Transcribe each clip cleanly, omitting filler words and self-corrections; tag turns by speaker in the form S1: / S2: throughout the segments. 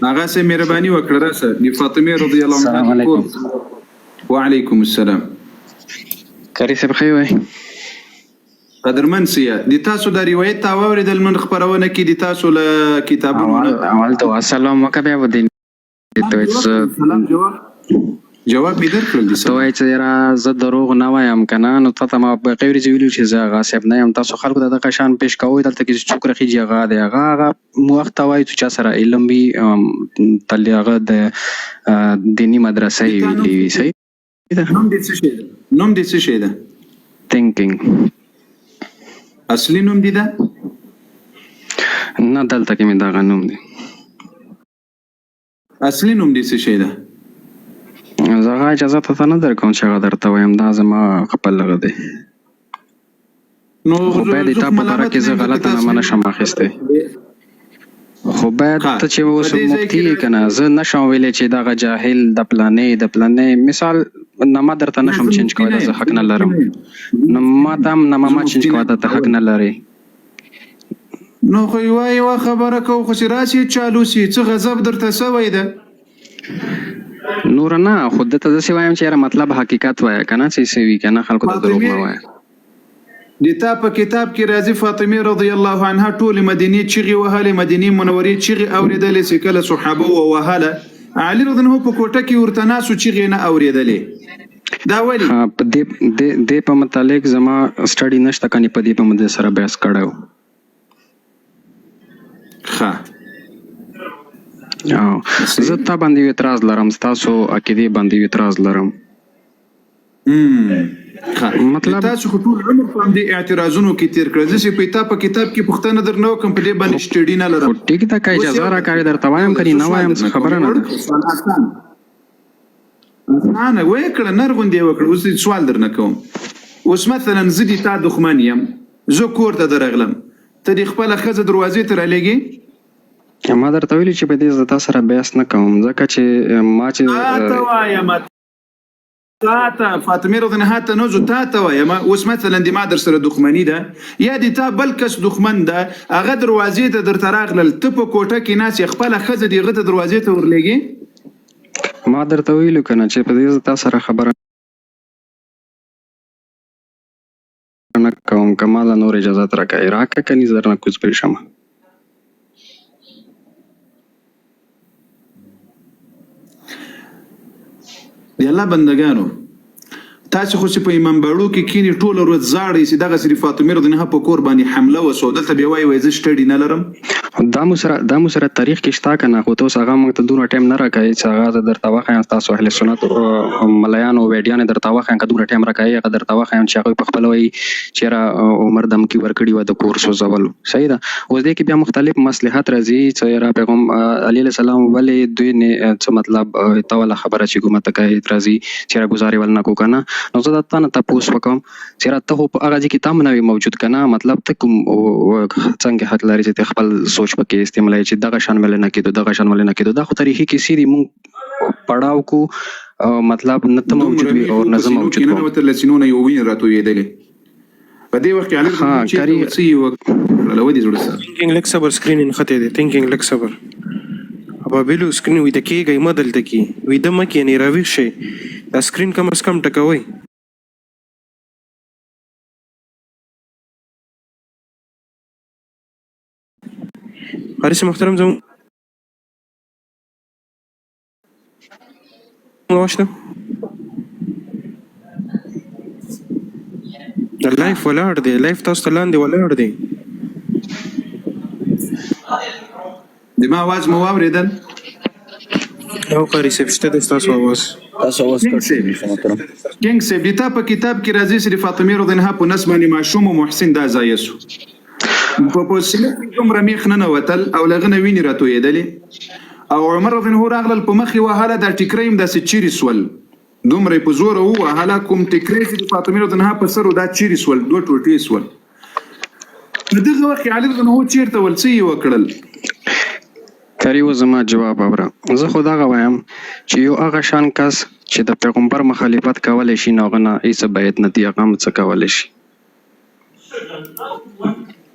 S1: هغه سه مهرباني وکړه راسه د فاطمه رضی الله عنها.
S2: السلام علیکم.
S1: وعلیکم السلام.
S2: کاری صاحب خیر وای.
S1: قدرمن سیا د تاسو د روایت تا اوریدل من خبرونه کې د تاسو له کتابونو
S2: اول ته السلام وکبه ودین ته
S1: جواب می درکړل دي
S2: ته وای چې را زه دروغ نه وایم کنه نو ته ما په غیر ویلو چې زه غاصب نه یم تاسو خلکو د قشان پیش کوی دلته کې څوک رخي جګه دی هغه وخت وای چې سره علم وی تلغه د دینی مدرسې ویلي صحیح
S1: نوم دې څه شي ده
S2: thinking
S1: اصلي نوم دي ده
S2: نه دلته کې مې دا غنوم دي
S1: اصلي نوم دې څه شي ده
S2: زه اجازه ته نه درکوم چې هغه درته وایم دا زما خپل لغه دی
S1: نو
S2: خو باید ته په باره کې زه غلطه نه نشم اخیستی خو باید ته چې اوس مفتي کنه زه نشم ویلی چې دغه جاهل د پلانې مثال نه ما درته نشم چینج کولی زه حق نه لرم نو ما ته هم نه ما چینج کولی ته حق نه لري
S1: نو خو یوه خبره کوو خو چې راسي چالو سي څه غضب درته سوی ده
S2: نور نه خود ته داسې وایم چې یاره مطلب حقیقت وایه که نه چې څه وي که نه خلکو ته دروغ مه وایه
S1: د تا په کتاب کې راځي فاطمه رضی الله عنها ټولې مدینې چغې وهلې مدینې منورې چغې اورېدلې چې کله صحابه ووهله علي رضی الله په کوټه کې ورته ناسو چغې نه اورېدلې دا ولې
S2: په دې په متعلق زما سټډي نشته کنې په دې په مدې سره بحث کړی
S1: ښه
S2: زه تا باندې اعتراض لرم ستاسو عقیدې باندې اعتراض لرم
S1: مطلب تاسو خو ټول عمر په دې اعتراضونو کې تیر کړی چې په تا په کتاب کې پوښتنه درنه وکم په دې باندې سټډي نه لرم
S2: ټیک دا کا اجازه راکړی درته وایم کني نه وایم خبره نه ده
S1: انا وکړه نرغوندې وکړه اوس سوال درنه کوم اوس مثلا زدي تا دښمن یم زه کور ته درغلم ته د خپل خزه دروازې ته رالېږي
S2: ما درته ویلي چې په دې زه تا سره بحث نه کوم ځکه چې ما چې
S1: تا وایم تا فاطمه رضی الله عنها نوزو تا وایم اوس مثلا د ما در سره دښمنی ده یا د تا بل کس دښمن ده هغه دروازې ته درته راغلل ته په کوټه کې ناست یې خپله ښځه د هغه ته دروازې ته ورلېږي
S2: ما درته ویلو که نه چې په دې زه تا سره خبره نه کوم که ما له نور اجازت راکوې راکړه که نه زه درنه کوز پرې شم
S1: د الله بندګانو تاسو خو چې په امام باړو کې کینی ټوله ورځ زاړئ چې دغه سری فاطمه رضی الله عنها په کور باندې حمله وسو دلته بیا وایي زه سټډي نه لرم
S2: دا مو سره تاریخ کې شته که نه خو ته اوس هغه موږ ته دومره ټایم نه راکوې چې هغه زه درته وښیم ستاسو اهل سنت ملیانو ویډیانې درته وښیم که دومره ټایم راکوې هغه درته وښیم چې هغوی په خپله وایي چې یاره عمر دمکي ورکړي وه د کور سوځولو صحیح ده اوس دې کې بیا مختلف مصلحت راځي چې یاره پیغام علیه السلام ولې دوی څه مطلب ته وله خبره چې کومه ته کوې راځي چې یاره ګزارې ول نه کړو که نه نو زه تا نه تپوس وکړم چې یاره ته خو په هغه ځای کې تا هم نه وي موجود که نه مطلب ته کوم څنګه حق لري چې ته خپل سوچ پکې استعمالوي چې دغه شان ولې نه کېدو دغه شان ولې نه کېدو دا خو تاریخي کیسې دي مونږ پړاو کو مطلب نه ته موجود وي او نه زه موجود وم
S1: په دې وخت کې علي
S3: thinking لږ صبر سکرین انخته دی thinking لږ صبر ابا بیلو سکرین وي د کېږئ مه دلته کې ویده مه کښېنئ راویښ شئ دا سکرین کم از کم ټکوئ حارث محترم زموږ واشته د لایف ولاړ دی لایف تاسو ته لاندې ولاړ دی
S1: د ما اواز مو واورېدل
S3: یو قاري صاحب شته دی ستاسو اواز
S1: کینګ صاحب د تا په کتاب کې راځي چې فاطمه رضی الله عنها په نس باندې ماشوم او محسن دا ځای سو په سینه کې دومره میخ نه نوتل او له نه ویني راتویدلې او عمر رضی الله عنه راغلل په مخې وهله دا ټیکریم داسې چیرې سول دومره په زوره ووهله کوم ټیکری چې د فاطمه رضی الله عنها په سر دا چیرې سول دوه ټوټې سول په دغه وخت کې علي رضی الله عنه چیرته ول څه یې وکړل
S2: کری و زما جواب اوره زه خو دغه وایم چې یو هغه شان کس چې د پیغمبر مخالفت کولی شي نو هغه نه هېڅ باید نه دي هغه هم څه کولی شي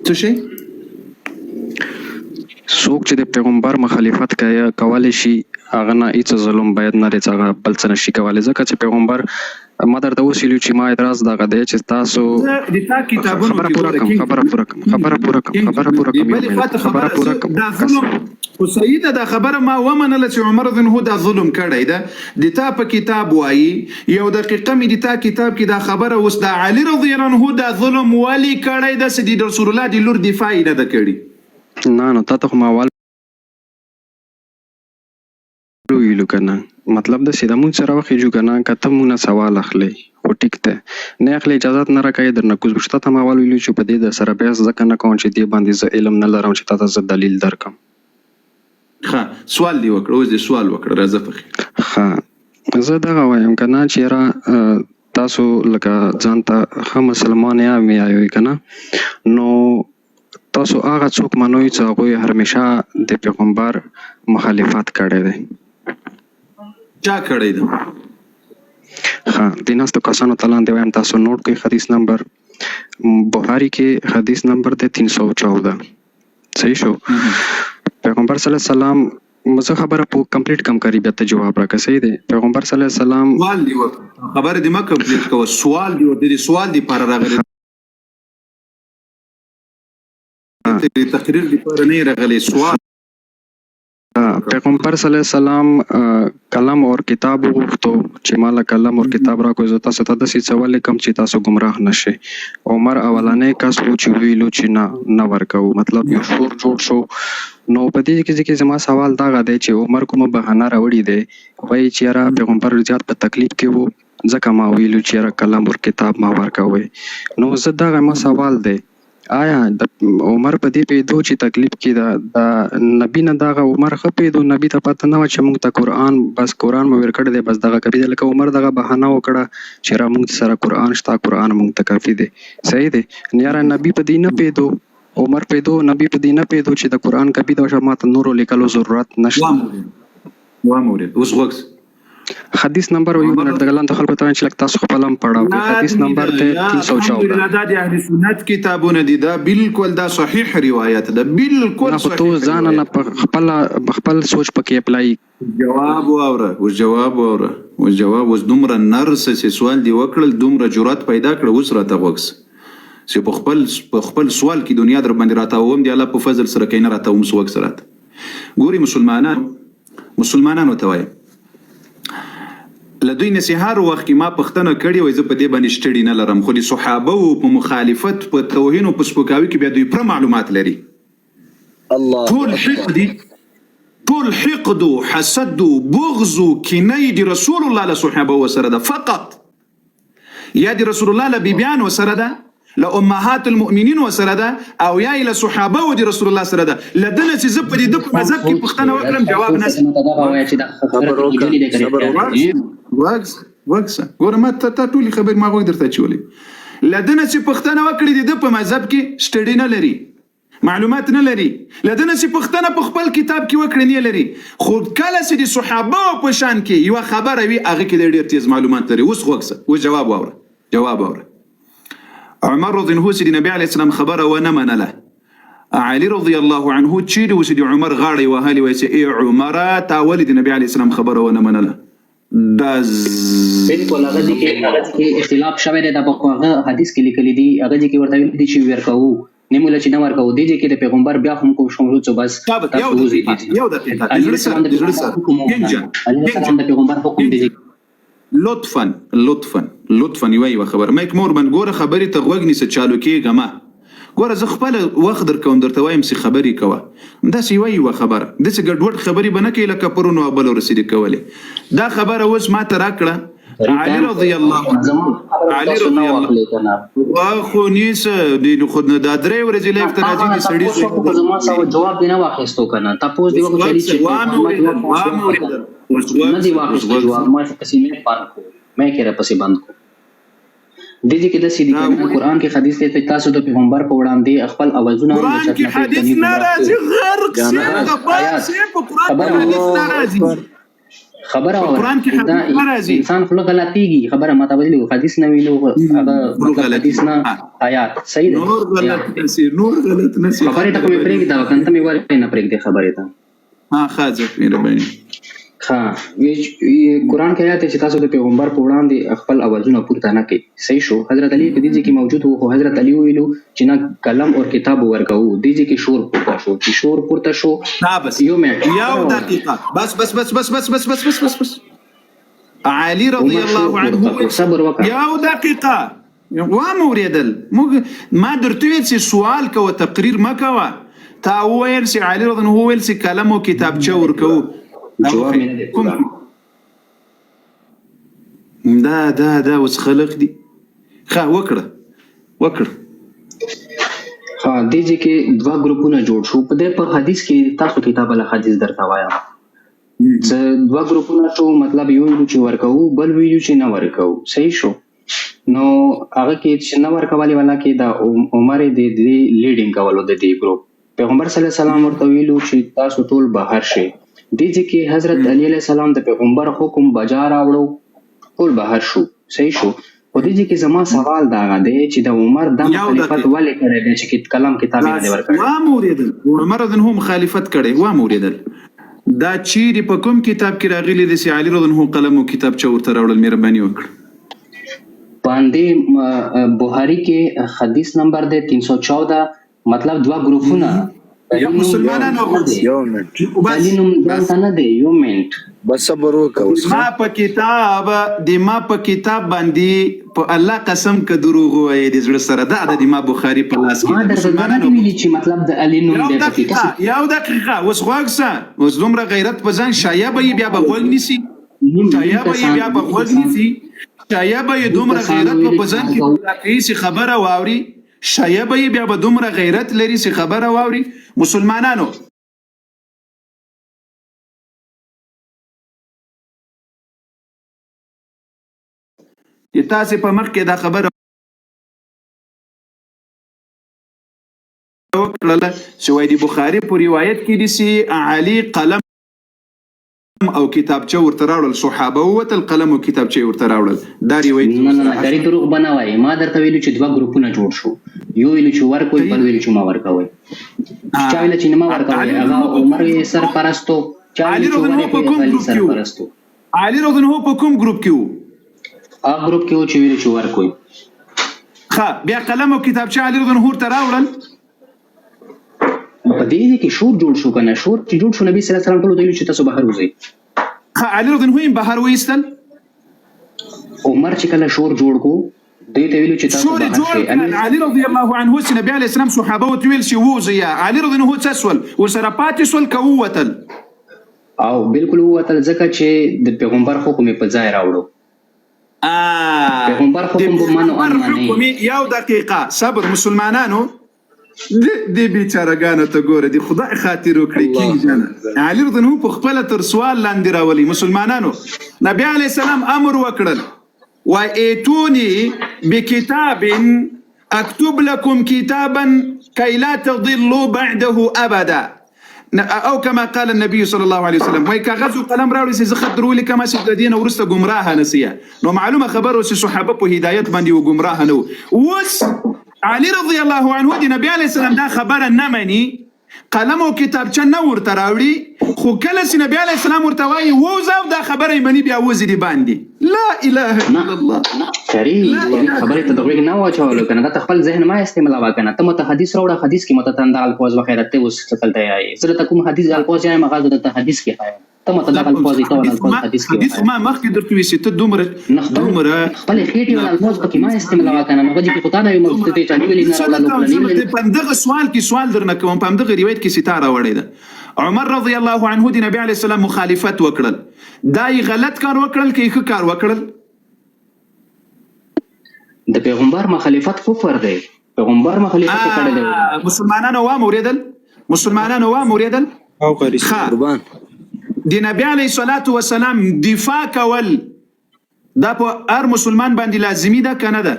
S1: څه شی
S2: څوک چې د پیغمبر مخالفت کولی شي هغه نه هیڅ ظلم باید نه لري، هغه بل څه نشي کولی، ځکه چې پیغمبر ما درته اوس ویلي چې ما اعتراض دغه دی چې تاسو
S1: د تا کتابونو
S2: خبره پوره کړم
S1: دا ظلم خو صحیح ده، دا خبره ما ومنله چې عمر رضی الله عنه دا ظلم کړی ده. د تا په کتاب وایي یو دقیقه مې د تا کتاب کې دا خبره اوس د علي رضی الله عنه دا ظلم ولي کړی ده چې د رسول الله د لور دفاع یې نه ده کړې.
S2: نه نو تا ته خو ما ویلو کنه، مطلب د سیده مونږ سره وخیجو کنه کته مونږ سوال اخلي خو ټیک ته نه اخلي اجازه نه راکړي درنه کوز بشته ته ما ویلو چې په دې د سره بحث ځکه نه کوم چې دې باندې زه علم نه لرم چې تاسو زه دلیل درکم.
S1: ښه سوال دی وکړه، اوس دې سوال وکړه راځه فخر.
S2: ښه زه دغه وایم کنه چې را تاسو لکه ځان ته ښه مسلمان یې کنه، نو تاسو هغه څوک منئ چې هغوی همیشه د پیغمبر مخالفت کړی دی.
S1: چا کړی ده؟
S2: ها د ناستو کسانو ته لاندې وایم تاسو نوٹ کړئ حدیث نمبر بخاری کې حدیث نمبر دی 314. صحیح شو؟ پیغمبر صلی الله علیه وسلم مزه خبره په کمپلیټ کم کری بیا ته جواب راکړه. صحیح دی؟ پیغمبر صلی الله علیه وسلم
S1: سوال دی وکړه، خبره دې ما کمپلیټ کوه، سوال دی ورته، د سوال دی پر راغلی تقریر دی پر نه راغلی سوال.
S2: پیغمبر صلی الله علیه وسلم کلام اور کتاب وغوښتو چې مالا کلام اور کتاب راکوي، زه تاسو ته داسې څه ولیکم چې تاسو ګمراه نشئ. عمر اولنی کس و چې ویلو چې نه ورکوو، مطلب یو شور جوړ شو. نو په دې کې زما سوال دغه دی چې عمر کومه بهانه راوړې دی، وایي چې یاره پیغمبر زیات په تکلیف کې و ځکه ما ویلو چې یاره کلام اور کتاب ما ورکوي. نو زه دغه ما سوال دی آیا د عمر په دې پیدو چې تکلیف کې د نبی نه دغه عمر ښه پیدو، نبی ته پته نه وه چې موږ ته قرآن بس قرآن مو ور کړی دی، بس دغه کافي دی. لکه عمر دغه بهانه وکړه چې را موږ سره قرآن شته، قرآن موږ ته کافي دی. صحیح دی؟ یاره نبی په دې نه پیدو، عمر پیدو، نبی په دې نه پیدو چې د قرآن کافي دی، ما ته نورو لیکلو ضرورت نشته.
S1: وامورید اوس وکس
S2: حدیث نمبر یو منټ د ګلان ته خلکو ته چې تاسو خپل هم پړاو. حدیث نمبر ته 314
S1: دا د اهل سنت کتابونه دي، دا بالکل دا صحیح روایت ده، بالکل
S2: صحیح. تو ځان نه خپل سوچ پکې اپلای.
S1: جواب واوره اوس دومره نرس چې سوال دی وکړل، دومره جرأت پیدا کړ، اوس راته وکس چې په خپل سوال کې دنیا در باندې راته ووم دی الله په فضل سره کینه راته ومس وکس راته. ګوري مسلمانانو ته وایم لدوی نصیحار وخت کې ما پښتنه کړي وای زه په دې باندې شټړی نه لرم، خو د صحابه او په مخالفت په توهین او په سپکاوي کې بیا دوی پر معلومات لري. الله ټول حقد او حسد او بغض او کینه دی رسول الله له صحابه وسره ده فقط، یا دی رسول الله له بیبیان وسره ده، له امهات المؤمنین وسره ده، او یا له صحابه او دی رسول الله سره ده. لدنه چې زه په دې د مذهب کې پښتنه وکړم جواب نه وکسه ګوره ما ته ټولي خبر ما غوږ درته چولې. لدنه چې پښتنه وکړي د په مذهب کې سټډي نه لري، معلومات نه لري، لدنه چې پښتنه په خپل کتاب کې وکړي نه لري، خو کله چې د صحابه په شان کې یو خبره وي هغه کې ډېر تیز معلومات لري. اوس وکسه و جواب اوره عمر رضی الله عنه نبی علیه السلام خبره و نه منله. علي رضی الله عنه چیرې و چې عمر غاړې وهلې وایي چې ای عمره تا ولې د نبی علیه السلام خبره و نه منله.
S4: بالکل هغه کې اختلاف شوی دی، د هغه حدیث کې لیکلي دي، هغه کې ورته ویل دي چې ورکوو نیمه چې نه ورکوو، دی چې د پیغمبر بیا هم کوم شوم چې بس
S1: یو دقیقه
S4: د پیغمبر حکم دی.
S1: لطفا یو خبر مېک مورمن ګوره خبرې ته غوږ نیسه چالو کېږه ما ګوره زه خپل وخت درکوم درته وایم چې خبرې کوه داسې یوه خبره داسې ګډوډ خبرې به نه کوې لکه پرون او بل ورسېدې کولې. دا خبره اوس ما ته راکړه علي رضی الله خو نیسه خو دا درې ورځې لایف ته راځي د سړي
S4: زما سره جواب دی نه واخیستو کنه تاسو دی وکړي چې نه دی واخیستو جواب ما څه کسي مې کېره پسې بند کو د دې کې د سیدی قرآن کې حدیث ته تاسو د پیغمبر په وړاندې خپل اوازونه
S1: قرآن کې حدیث ناراضي غرق سي په قرآن کې حدیث ناراضي
S4: خبره
S1: په قرآن کې
S4: دا
S1: حدیث نه راځي.
S4: انسان خپل غلطيږي خبره ماته ویلو حدیث نه ویلو هغه مطلب حدیث نه آیات صحیح ده
S1: نور غلط نسی
S4: خبره ته کومې پرېږدي دا کنه مې ورته نه پرېږدي خبره ته
S1: خاځه مهرباني
S4: قرآن کې آیات چې تاسو د پیغمبر په وړاندې خپل اوازونه پورته نه کړي صحیح شو حضرت علی په دې کې موجود وو خو حضرت علی ویلو چې نه قلم او کتاب ورکوو دې کې شور پورته شو چې شور پورته شو
S1: بس
S4: یو منټ
S1: یو دقیقه بس علي رضی الله عنه
S4: صبر وکړه
S1: یو دقیقه واموریدل موږ ما درته ویل چې سوال کوه تقریر ما کوه تا ویل چې علي رضی الله عنه ویل چې قلم او کتابچه ورکوو
S4: جواب مې نه دی
S1: دا اوس خلق دي وکړه
S4: دې کې دوه ګروپونه جوړ شو په حدیث کې تاسو کتاب الحدیث درته وایم دوه ګروپونه شو مطلب یو چې ورکوو بل ویلو چې نه ورکوو صحیح شو نو هغه کې چې نه ورکوالي والا کې دا عمر د لیډینګ کولو د دې ګروپ پیغمبر صلی الله علیه وسلم ورته ویلو چې تاسو ټول بهر شئ دې کې حضرت علی علیہ السلام د پیغمبر حکم بجا راوړو ټول بهر شو صحیح شو په دې کې زما سوال دا غاده چې د عمر د مخالفت ولې کړی چې کلام کتاب نه ورکړي
S1: واموریدل عمر رضی الله مخالفت کړي واموریدل دا چیرې په کوم کتاب کې راغلي دي چې علي رضی الله قلم او کتاب چورته راوړل مهرباني وکړه
S4: باندې بخاری کې حدیث نمبر دی 314 مطلب دوه ګروپونه
S1: یا مسلمانانو
S5: یو منټ
S4: دلینم ځان نه دی یو منټ
S5: بس صبر وکړه
S1: ما په کتاب باندې په الله قسم ک دروغ وایي د زړه سره دا د ما بخاری په لاس کې
S4: مسلمانانو ویلي چې مطلب د علینم دی په کتاب
S1: یو دقیقه اوس غواګسه اوس دومره غیرت په ځان شایبه بیا به غوږ نیسی شایبه دومره غیرت په ځان کې راکېسي خبره واوري شایبه بیا به دومره غیرت لري چې خبره واوري مسلمانانو تاسو په مخ کې دا خبره وکړه چې وایي د بخاری په روایت کې دي چې علي قلم او کتابچه ورته راوړل صحابه وتل قلم او کتابچه ورته راوړل دا روایت
S4: نه کاری دروغ بنوي ما درته ویلو چې دوه ګروپونه جوړ شو یو ویلو چې ورکوي بل ویلو چې ما ورکوي چا ویل چې ما ورکوي هغه عمر سرپرستو چا ویل چې ورکوي سرپرستو
S1: علي رضی الله په کوم ګروپ کې وو
S4: هغه ګروپ کې وو چې ویل چې ورکوي
S1: بیا قلم او کتابچه علي رضی الله ته راوړل
S4: په دې کې شور جوړ شو کنه شور چې جوړ شو نبی صلی الله علیه وسلم ټول دوی چې تاسو بهر وځي
S1: علي رضی الله بهر وېستل
S4: عمر چې کله شور جوړ کو دوی ته ویلو چې تاسو بهر شئ
S1: علي رضی الله عنه چې نبی علیه السلام صحابه وتویل چې وځي علي رضی الله تسول ورسره پاتې سول کووتل
S4: او بالکل وتل ځکه چې د پیغمبر حکم په ځای راوړو پیغمبر حکم به منو ان معنی
S1: یو دقیقه صبر مسلمانانو دی بیچارهګانو ته ګوره دی خدای خاطر وکړي کینګ جان علي رضی الله په خپل تر سوال لاندې راولي مسلمانانو نبی علیه السلام امر وکړل وایتونی بکتاب اكتب لكم كتابا كي لا تضلوا بعده ابدا او كما قال النبي صلى الله عليه وسلم وای کاغذ او قلم راوړي چې زه خطر ولي کما چې د دین ورسته گمراه نسیه نو معلومه خبر او صحابه په هدایت باندې و گمراه نو وس علي رضی الله عنه د نبی علیه السلام دا خبره نه مانی قلم او کتابچه نه ورته راوړي خو کله چې نبی علیه السلام ورته وایي ووځه دا خبره یې مني بیا وځي دی باندې لا اله الا الله
S4: کریم خبره ته دغه نه واچولو کنه دا خپل ذهن ما استعمال وکنه ته مت حدیث راوړه حدیث کې مت تند الفاظ وخیرت اوس څه تلته یې سره ته کوم حدیث الفاظ یې مغاز ته حدیث کې آیا ته مت دا الفاظ ته الفاظ حدیث کې حدیث
S1: ما مخکې درته وې چې ته دومره
S4: خپل خېټي ول الفاظ پکې ما استعمال وکنه نو چې په تا نه یو مخته ته چالي ویل نه راوړل
S1: په دغه سوال درنه کوم په دغه روایت کې ستاره وړي ده عمر رضی الله عنه د نبی علیه السلام مخالفت وکړل دای غلط کار وکړل کې ښه کار وکړل
S4: د پیغمبر مخالفت کفر دی پیغمبر مخالفت کړی دی
S1: مسلمانانو و موریدل
S3: او قری
S5: قربان
S1: د نبی علیه الصلاۃ والسلام دفاع کول دا په هر مسلمان باندې لازمی ده کنه ده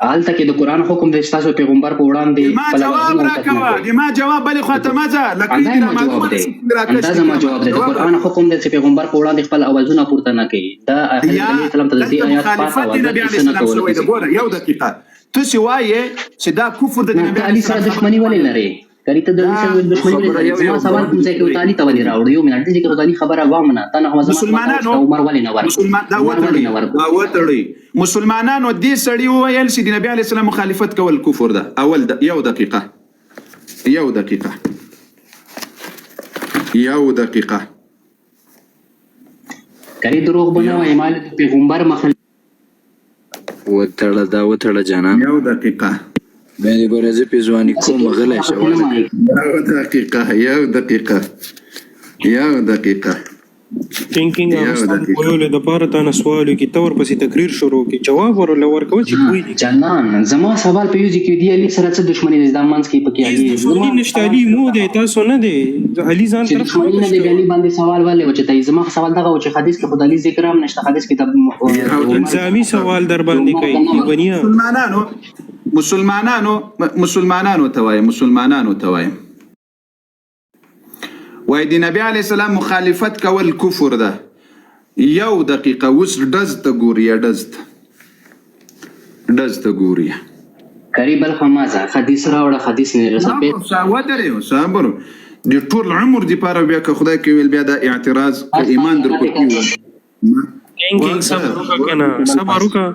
S4: هلته کې د قران حکم د تاسو پیغمبر په وړاندې
S1: ما جواب راکوه ما جواب بل خو ته مزه لکه
S4: اندازه ما جواب دی د قران حکم د پیغمبر په وړاندې خپل اوازونه پورته نه کوي دا اهل السلام ته د دې آیات پاته او د څه کول
S1: یو دقیقه ته سی وایې چې دا کفر د نبی
S4: علي سره دښمنی ولې لري کړي ته د علي سره دښمنی ولې لري ما سوال کوم ځای کې تعالی ته ولې راوړ یو منټ دې کې تعالی خبره وامنه تا نه
S1: مسلمانانو
S4: عمر ولې نه ور
S1: دا وتړي مسلمانانو دې سړی وویل چې د نبی عليه السلام مخالفت کول کفر ده اول یو دقیقه
S4: کړي دروغ بنوي مال پیغمبر مخ
S5: وتړه جانان
S1: یو دقیقه
S5: مې د ګورځي په ځواني کوم غلې شو
S1: یو دقیقه
S3: ثینکینګ ویول د پاره تا سوال کی تور پسې تقریر شروع کی جواب ورکول چې کوی
S4: جنان زما سوال په یوځي کې دی علي سره څه دښمنی د ځدامانس کې پکې علي
S3: زما نشته علي مو دی تاسو نه دی علي ځان طرف
S4: دښمنی نه دی علي باندې سوال ولې و چې زما سوال دغه و چې حدیث کې خدای ذکر هم نشته حدیث کې
S3: الزامي سوال در باندې کوي بنیا
S1: مسلمانانو توایم وای دی نبی علیہ السلام مخالفت کول کفر ده یو دقیقه وس ډز ته ګوریا
S4: قریب الخمازه حدیث راوړه حدیث نه رسېږي
S1: صابر دی ټول عمر دی پاره بیا که خدای کې ویل بیا د اعتراض ایمان در
S3: ثینکینګ صبر وکړه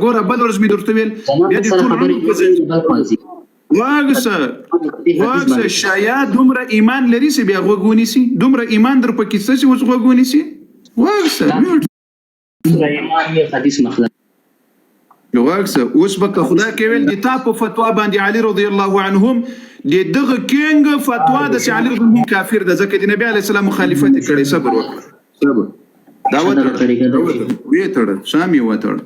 S1: ګوره بل ورځ می درته ویل بیا دی ټول عمر واغسه شاید دومره ایمان لري چې بیا غوګونی سي دومره ایمان در پکې څه چې اوس غوګونی سي واغسه
S4: ایمان یې حدیث
S1: واغسه اوس به خدای کې ویل دي تا په فتوا باندې علي رضی الله عنهم دغه کینګ فتوا د علي رضی الله کافر ده ځکه د نبی علی السلام مخالفت کړي صبر وکړه دا وتړه شامي وتړه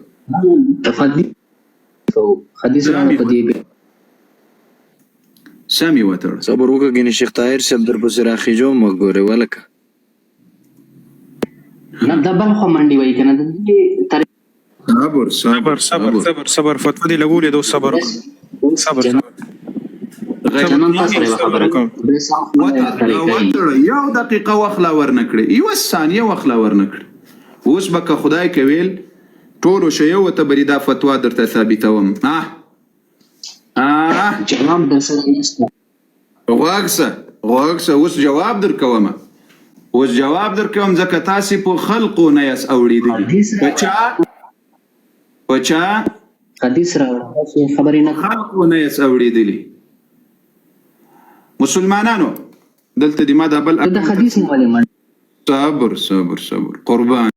S4: حدیث راوړه دی
S1: سامي وتړه
S5: صبر وکړه ګنې شیخ طاهر صاحب در پسې راخېجو مګوره ولکه
S4: نه دا بل خو منډي وای کنه
S3: صبر فتوا دی لګولې دو صبر
S1: یو دقیقه وخلا ورنکړي یو ثانیه وخلا ورنکړي اوس به خدای کویل ټولو شیو ته بریدا فتوا درته ثابتوم
S4: جواب در سره نشته
S1: غوږسه اوس جواب درکوم ځکه تاسو په خلقو نه یاس اوریدلی بچا
S4: حدیث راوړه خبرې نه
S1: خلقو نه یاس اوریدلی مسلمانانو دلته د ما د بل
S4: د حدیث نه ولې
S1: صبر قربان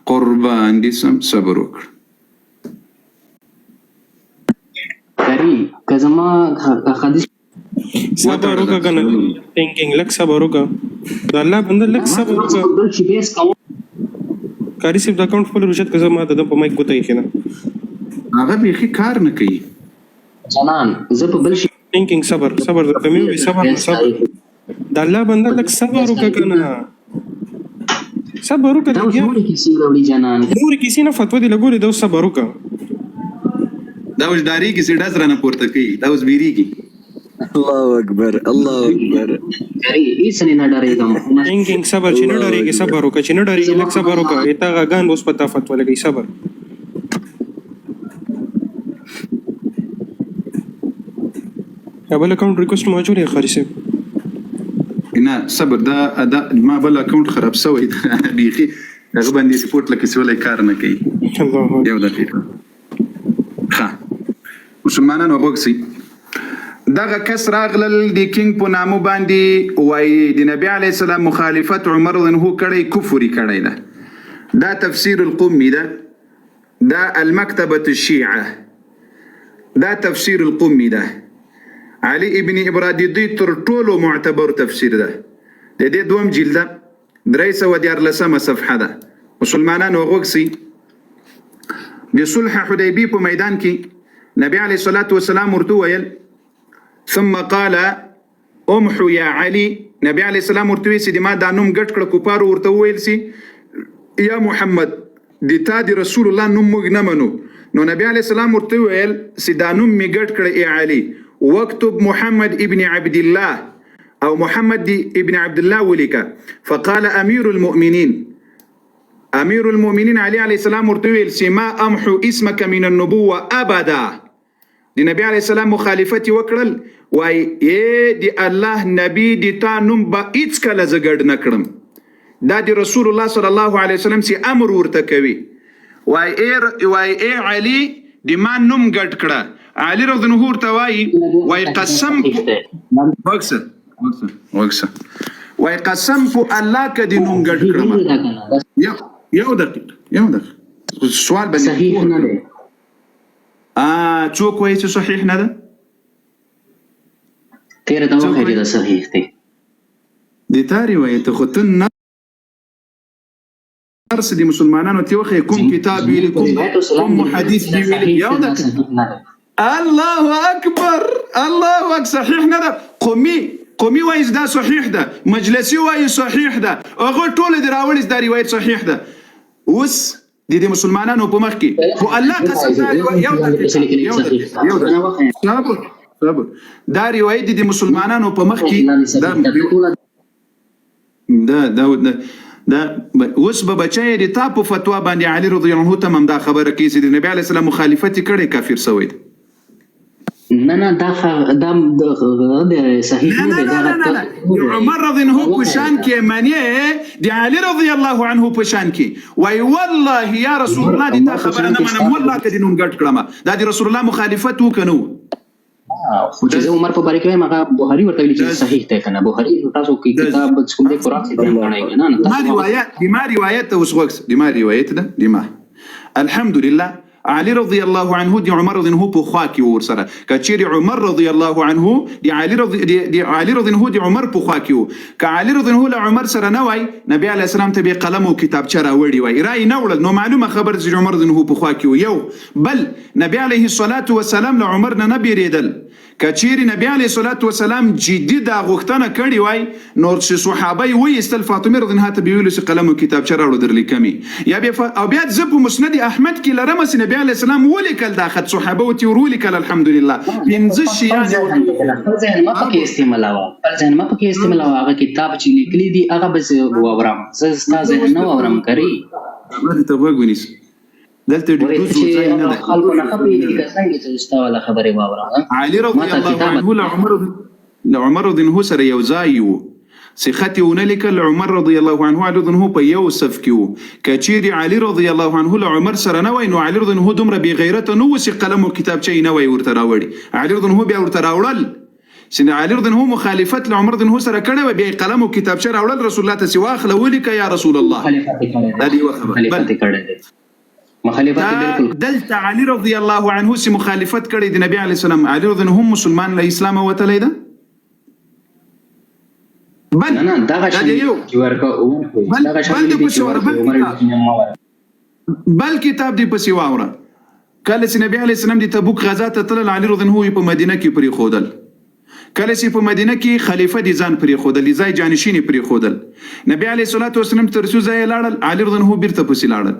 S1: قربان دي سم صبر وکړه
S4: کری کزما حدیث
S3: صبر وکړه کنه ثینکینګ لک صبر وکړه د الله بنده لک صبر وکړه
S4: چې بیس کوم
S3: کاری سیب د اکاونټ خپل رشد کزما د په مایک کوتای کنه
S1: هغه به کار نه کوي
S4: جنان زه په بل شي
S3: ثینکینګ صبر د کمی صبر د الله بنده لک صبر وکړه کنه صبر وکړه
S4: دا نور کیسې وروړي جنان
S3: نور کیسې نه فتوا دی لګولې دا صبر وکړه
S1: دا اوس داری کې سیډاس رانه پورته کوي دا اوس بیریږي
S5: الله اکبر
S4: کری هیڅ نه ډارېږم
S3: ثینکینګ صبر چې نه ډارېږي صبر وکړه چې نه ډارېږي لک صبر وکړه ایته غان اوس پتا فتوا لګي صبر قبل اکاونټ ریکوست موجود دی خاري سه
S1: نه صبر دا ما بل اکاونټ خراب شوی بيخي هغه باندې سپورت لکه سولې کار نه کوي
S3: الله
S1: یو دقیقه ها مسلمانانو وګسي دغه کس راغلل د کینګ په نامو باندې وای د نبی علی السلام مخالفت عمر انه کړي کفر کړي دا تفسیر القمی دا المكتبه الشيعه دا تفسیر القمی ده علي ابن ابرادي تر ټولو معتبر تفسیر ده د دې دوم جلد 314 صفحه ده مسلمانانو وګسي د صلح حدیبی په میدان کې نبی علیه الصلاة والسلام ورته ویل ثم قال امحو یا علي نبی علیه السلام ورته ویل چې ما دا نوم ګډ کړه کفارو ورته وویل سي یا محمد د تا د رسول الله نوم موږ نه منو نو نبی علیه السلام ورته ویل چې دا نوم مې ګډ کړه ای علي واكتب محمد ابن عبد الله او محمد ابن عبد الله ولیکه فقال امير المؤمنين علي عليه السلام ورته ویل چې ما امحو اسمك من النبوه ابدا د نبی علیه السلام مخالفت وکړل وای ای دی الله نبی دی تا نوم با هیڅ کله زه ګډ نه کړم دا دی رسول الله صلی الله علیه وسلم چې امر ورته کوي وای ای علي دی ما نوم ګډ کړه علي رضی الله عنه ورته وای قسم وکسه وای قسم په الله کدی نوم ګډ کړم یو دقیقه سوال باندې
S4: صحیح نه دی
S1: څوک وایي چې صحیح نه ده
S4: تیره ته وخیری دا صحیح دی
S1: د تا روایت خو ته نرس د مسلمانانو ته وخی کوم کتاب ویلی کوم حدیث دی ویلی یو ده الله اکبر صحیح نه ده قومي وایي دا صحیح ده مجلسي وایي صحیح ده هغه ټول د راوړي دا روایت صحیح ده اوس د مسلمانانو په مخ کې خو الله قسم صبر دا روایت د مسلمانانو په مخ کې دا اوس به بچای د تا په فتوا باندې علي رضی الله عنه تمام دا خبره کوي چې د نبی علی السلام مخالفت کړي کافر شوی
S4: نه دا صحیح نه دی
S1: عمر رضی الله عنه پشان کې معنی دی علي رضی الله عنه پشان کې وای والله یا رسول الله دې تا خبره نه منم والله کدي نوم ګټ کړم دا دی رسول الله مخالفت وکنو
S4: خو چې عمر په باره کې هغه بخاري ورته ویل چې صحیح دی کنه بخاري تاسو کې کتاب کوم دی قرآن څخه نه
S1: ما روایت اوس وکس دی ما روایت ده دی ما الحمدلله علي رضي الله عنه دي عمر رضي الله عنه بخواكي ورسره كتشيري عمر رضي الله عنه دي علي رضي الله دي عمر بخواكي كعلي رضي الله لعمر سره نوي نبي عليه السلام تبي قلم وكتاب شرا وړي وای راي نوړل نو معلومه خبر چې عمر رضي الله بخواكي یو بل نبي عليه الصلاه والسلام لعمر نه نبي ريدل کچيري نبي عليه الصلاه والسلام جدي دا غوښتنه کړي وای نور چې صحابه وي استل فاطمه رضي الله عنها ویل چې قلم وكتاب شرا وړ درلي کمی یا بیا او بیا زب مسند احمد کې لرم نبي عليه السلام ولیکل دا خد صحابه او ولیکل الحمدلله پنځه شیان
S4: ځین ما پکې استعمالوا هغه کتاب چې لیکلي دي هغه بس وورم زه استاد نه وورم کوي
S1: ولې ته وګونیس دلته د دوزو ځای نه ده
S4: خلکو نه خبرې دي څنګه چې استاوله خبرې وورم
S1: علي رضی الله عنه لعمر رضی الله سره یو ځای وو صيختي ونلك عمر رضي الله عنه علي رضي الله په یو صف کې کچيري علي رضي الله عنه لعمر سره نه وای نو علي رضي الله دومره بی غیرت نو وسی قلم او کتاب چي نه وای ورته راوړي علي رضي الله بیا ورته راوړل سن علي رضي الله مخالفت لعمر رضي الله سره کړه بیا قلم او کتاب چي راوړل رسول الله ته سوا خلولک یا رسول الله هذه وخبر مخالفت بالکل دلته علي رضي الله عنه سي مخالفت کړي د نبی عليه السلام علي رضي الله مسلمان له اسلام وتلی ده
S4: نه دا غشنه
S1: بل کتاب دی پسې واوره کله چې نبی علی السلام د تبوک غزا ته تلل علي رضی الله عنه په مدینه کې پرې خودل کله چې په مدینه کې خلیفہ دي ځان پرې خودل ځای جانشین پرې خودل نبی علی صلوات و سلام تر څو ځای لاړل علي رضی الله عنه بیرته پسې لاړل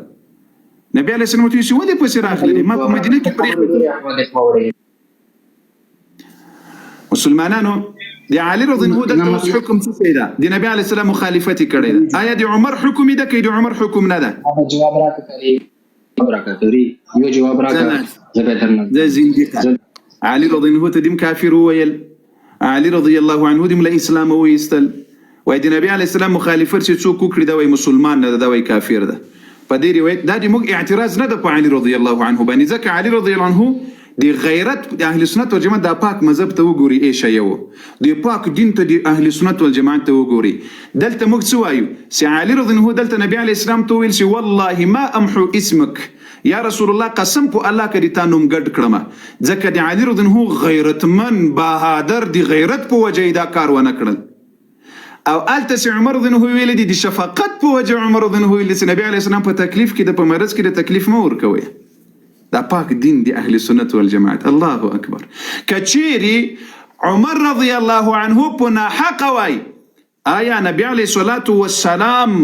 S1: نبی علی السلام ته چې ودی پسې راغلی ما په مدینه کې پرې مسلمانانو دی علي رضی الله عنه د حکم څه ده دی نبی علی السلام مخالفت کړي آیا دی عمر حکم ده کې دی عمر حکم نه ده
S4: جواب راکړي یو جواب راکړه زبردن
S1: ده زنديق علي رضي الله عنه تدم كافر ويل علي رضي الله عنه دم لا اسلام ويستل وادي نبي عليه السلام مخالفت چې څوک کړي دا وای مسلمان نه دا وای کافر ده په دې روایت دا د موږ اعتراض نه ده په علي رضي الله عنه باندې ځکه علي رضي الله عنه دی غیرت د اهل سنت والجماعت د پاک مذهب ته وګوري اي شی یو دی پاک دین ته د اهل سنت والجماعت ته وګوري دلته موږ څه وایو چې علي رضی الله عنه دلته نبی عليه السلام ته ویل چې والله ما امحو اسمك یا رسول الله قسم په الله کړي تا نوم ګډ کړم ځکه د علي رضی الله عنه غیرتمن بهادر دی غیرت په وجه دا کار ونه کړل او الته عمر رضی الله عنه ویل دي د شفقت په وجه عمر رضی الله عنه ویل چې نبی عليه السلام په تکلیف کې د په مرز کې د تکلیف مو ورکوي دا پاک دین دی اهل سنت والجماعت الله اکبر کچيري عمر رضی الله عنه په ناحق وای آیا نبی علیه الصلاة والسلام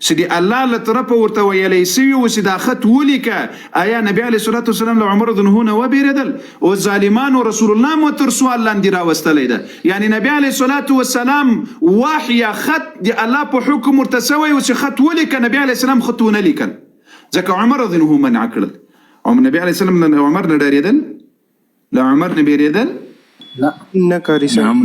S1: سدي الله له طرفه ورته ویلی سوي او چې دا خط ولیکه آیا نبی علیه الصلاة والسلام له عمر رضی الله عنه وبېرېدل او ظالمانو رسول الله مو تر سوال لاندې راوستلی ده یعنی نبی علیه الصلاة والسلام وحی خط د الله په حکم ورته سوی او چې خط ولیکه نبی علیه السلام خط ونه لیکل ځکه عمر رضی الله عنه منع کړل او نبی علیه السلام له عمر نه ډارېدل له عمر نه بېرېدل
S3: نه کاری سره
S5: نعم